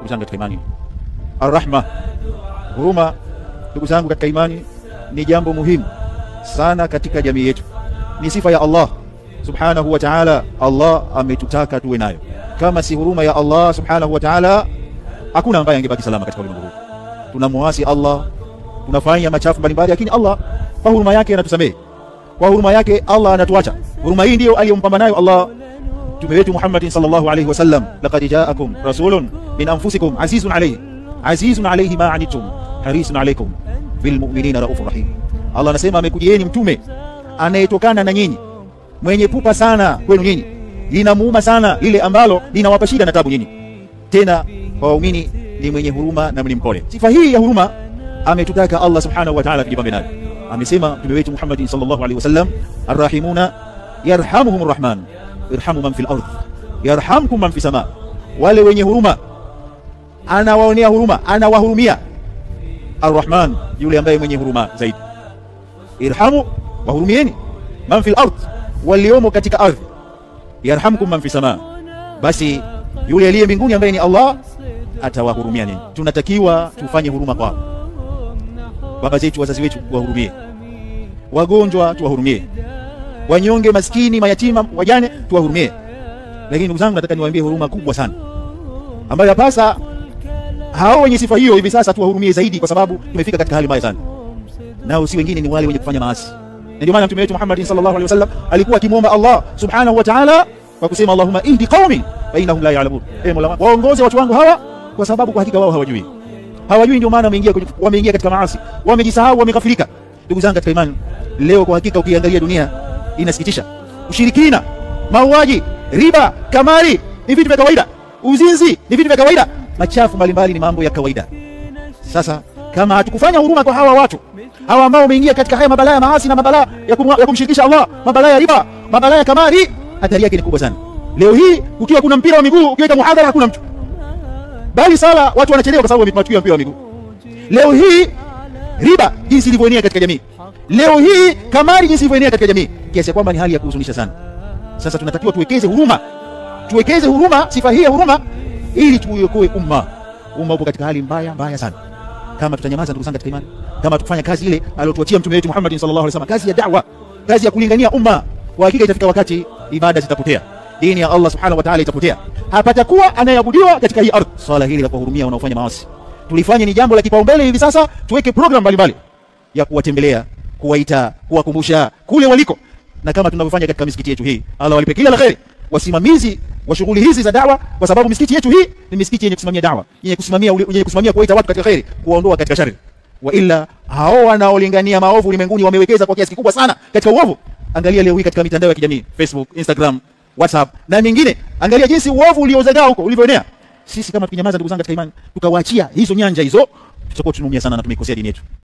zangu katika imani. Arrahma, huruma, ndugu zangu katika imani, ni jambo muhimu sana katika jamii yetu. Ni sifa ya Allah subhanahu wa ta'ala. Allah ametutaka tuwe nayo. Kama si huruma ya Allah subhanahu wa ta'ala, hakuna ambaye angebaki salama katika ulimwengu huu. Tunamuasi Allah, tunafanya machafu mbalimbali, lakini Allah kwa huruma yake anatusamehe. Kwa huruma yake Allah anatuacha. Huruma hii ndio aliyompamba nayo Allah Mtume wetu Muhammad sallallahu alayhi wasallam, laqad ja'akum rasulun min anfusikum azizun alayhi ma anittum harisun alaykum bil mu'minina raufur rahim. Allah anasema amekujieni mtume anayetokana na nyinyi, mwenye pupa sana kwenu nyinyi, linamuuma sana lile ambalo linawapa shida na tabu nyinyi, tena kwa waumini ni mwenye huruma na mpole. Sifa hii ya huruma ametutaka Allah subhanahu wa ta'ala tujipambe nayo. Amesema Mtume wetu Muhammad sallallahu alayhi wasallam, arrahimuna yarhamuhumur rahman irhamu man fil ardh yarhamkum man fis sama. Wale wenye huruma anawaonea huruma, anawahurumia. Arrahman, yule ambaye mwenye huruma zaidi. Irhamu, wahurumieni. Man fil ardh, waliomo katika ardhi. Yarhamkum man fis sama, basi yule aliye mbinguni ambaye ni Allah atawahurumia ninyi. Tunatakiwa tufanye huruma kwa baba zetu, wazazi wetu, wahurumie. Wagonjwa tuwahurumie, wanyonge, maskini, mayatima, wajane tuwahurumie. Lakini ndugu zangu, nataka niwaambie huruma kubwa sana ambayo yapasa hao wenye sifa hiyo hivi sasa tuwahurumie zaidi, kwa sababu tumefika katika hali mbaya sana. Nao si wengine, ni wale wenye kufanya maasi. Na ndio maana Mtume wetu Muhammad sallallahu alaihi wasallam alikuwa akimwomba Allah subhanahu wa ta'ala kwa kusema, Allahumma ihdi qaumi fa innahum la ya'lamun. Mola, waongoze watu wangu hawa, kwa sababu kwa hakika wao hawajui. Ndio maana wameingia katika maasi, wamejisahau, wamekafirika. Ndugu zangu katika imani, leo kwa hakika ukiangalia dunia inasikitisha. Ushirikina, mauaji, riba, kamari ni vitu vya kawaida. Uzinzi ni vitu vya kawaida. Machafu mbalimbali ni mambo ya kawaida. Sasa kama hatukufanya huruma kwa hawa watu hawa ambao wameingia katika haya mabalaa ya maasi na mabalaa ya kumshirikisha Allah, mabalaa ya riba, mabalaa ya kamari, hatari yake ni kubwa sana. Leo hii ukiwa kuna mpira wa miguu, ukiweka muhadhara hakuna mtu, bali sala watu wanachelewa kwa sababu wametumia mpira wa miguu. Leo hii riba jinsi ilivyoenea katika jamii, leo hii kamari jinsi ilivyoenea katika jamii, kiasi kwamba ni hali ya kuhuzunisha sana. Sasa tunatakiwa tuwekeze huruma, sifa hii ya huruma, ili tuokoe umma. Umma upo katika hali mbaya sana. Kama tutanyamaza, ndugu zangu katika imani, kama tukifanya kazi ile aliyotuachia Mtume wetu Muhammad sallallahu alaihi wasallam, kazi ya da'wa, kazi ya kulingania umma, kwa hakika itafika wakati ibada zitapotea, dini ya Allah subhanahu wa ta'ala itapotea, hapatakuwa anayeabudiwa katika hii ardhi. Swala hili la kuhurumia wanaofanya maasi tulifanye ni jambo la kipaumbele hivi sasa. Tuweke program mbalimbali ya kuwatembelea, kuwaita, kuwakumbusha kule waliko, na kama tunavyofanya katika misikiti yetu hii. Allah walipe kila la kheri wasimamizi wa shughuli hizi za da'wa, kwa sababu misikiti yetu hii ni misikiti yenye kusimamia da'wa, yenye kusimamia kuwaita watu katika kheri, kuwaondoa katika shari. Wa illa hao wanaolingania maovu ulimwenguni wamewekeza kwa kiasi kikubwa sana katika uovu. Angalia leo hii katika mitandao ya kijamii, Facebook, Instagram, WhatsApp na mingine, angalia jinsi uovu uliozagaa huko ulivyoenea. Sisi kama tukinyamaza, ndugu zangu katika imani, tukawaachia hizo nyanja hizo, tutakuwa tunaumia sana na tumeikosea dini yetu.